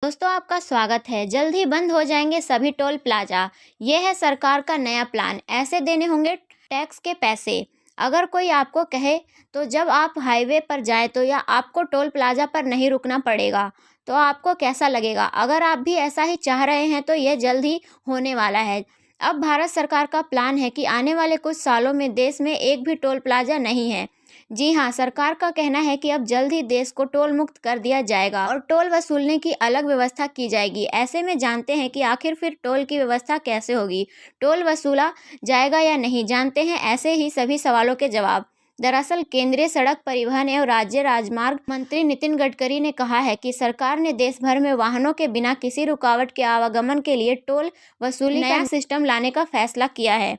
दोस्तों आपका स्वागत है। जल्द ही बंद हो जाएंगे सभी टोल प्लाजा। ये है सरकार का नया प्लान। ऐसे देने होंगे टैक्स के पैसे। अगर कोई आपको कहे तो जब आप हाईवे पर जाए तो या आपको टोल प्लाजा पर नहीं रुकना पड़ेगा, तो आपको कैसा लगेगा? अगर आप भी ऐसा ही चाह रहे हैं तो यह जल्द ही होने वाला है। अब भारत सरकार का प्लान है कि आने वाले कुछ सालों में देश में एक भी टोल प्लाजा नहीं है। जी हाँ, सरकार का कहना है कि अब जल्द ही देश को टोल मुक्त कर दिया जाएगा और टोल वसूलने की अलग व्यवस्था की जाएगी। ऐसे में जानते हैं कि आखिर फिर टोल की व्यवस्था कैसे होगी, टोल वसूला जाएगा या नहीं? जानते हैं ऐसे ही सभी सवालों के जवाब। दरअसल केंद्रीय सड़क परिवहन एवं राज्य राजमार्ग मंत्री नितिन गडकरी ने कहा है कि सरकार ने देश भर में वाहनों के बिना किसी रुकावट के आवागमन के लिए टोल वसूली नया सिस्टम लाने का फैसला किया है।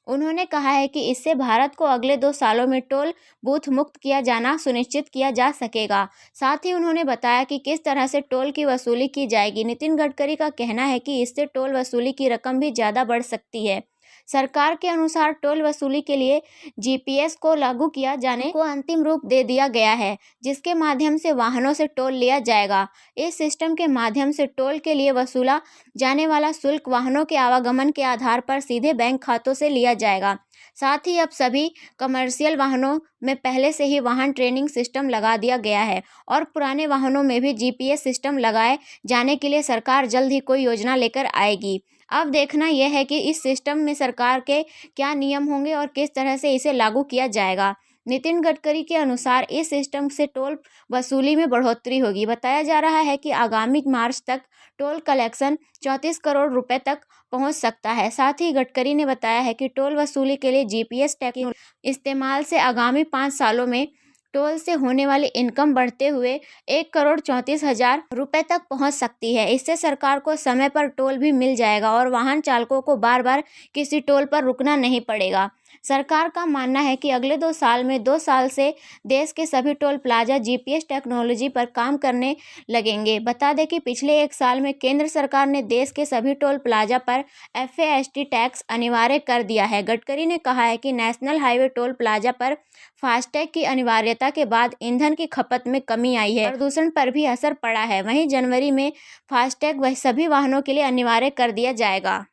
उन्होंने कहा है कि इससे भारत को अगले 2 सालों में टोल बूथ मुक्त किया जाना सुनिश्चित किया जा सकेगा। साथ ही उन्होंने बताया कि किस तरह से टोल की वसूली की जाएगी। नितिन गडकरी का कहना है कि इससे टोल वसूली की रकम भी ज़्यादा बढ़ सकती है। सरकार के अनुसार टोल वसूली के लिए जीपीएस को लागू किया जाने को अंतिम रूप दे दिया गया है, जिसके माध्यम से वाहनों से टोल लिया जाएगा। इस सिस्टम के माध्यम से टोल के लिए वसूला जाने वाला शुल्क वाहनों के आवागमन के आधार पर सीधे बैंक खातों से लिया जाएगा। साथ ही अब सभी कमर्शियल वाहनों में पहले से ही वाहन ट्रेनिंग सिस्टम लगा दिया गया है और पुराने वाहनों में भी जीपीएस सिस्टम लगाए जाने के लिए सरकार जल्द ही कोई योजना लेकर आएगी। अब देखना यह है कि इस सिस्टम में सरकार के क्या नियम होंगे और किस तरह से इसे लागू किया जाएगा। नितिन गडकरी के अनुसार इस सिस्टम से टोल वसूली में बढ़ोतरी होगी। बताया जा रहा है कि आगामी मार्च तक टोल कलेक्शन 34 करोड़ रुपए तक पहुंच सकता है। साथ ही गडकरी ने बताया है कि टोल वसूली के लिए जीपीएस टेक्नोलॉजी इस्तेमाल से आगामी 5 सालों में टोल से होने वाली इनकम बढ़ते हुए 1,34,00,000 रुपए तक पहुंच सकती है। इससे सरकार को समय पर टोल भी मिल जाएगा और वाहन चालकों को बार बार किसी टोल पर रुकना नहीं पड़ेगा। सरकार का मानना है कि अगले 2 साल में 2 साल से देश के सभी टोल प्लाजा जीपीएस टेक्नोलॉजी पर काम करने लगेंगे। बता दें कि पिछले 1 साल में केंद्र सरकार ने देश के सभी टोल प्लाजा पर एफएएसटी टैक्स अनिवार्य कर दिया है। गडकरी ने कहा है कि नेशनल हाईवे टोल प्लाजा पर फास्टैग की अनिवार्यता के बाद ईंधन की खपत में कमी आई है, प्रदूषण पर भी असर पड़ा है। वहीं जनवरी में फास्टैग सभी वाहनों के लिए अनिवार्य कर दिया जाएगा।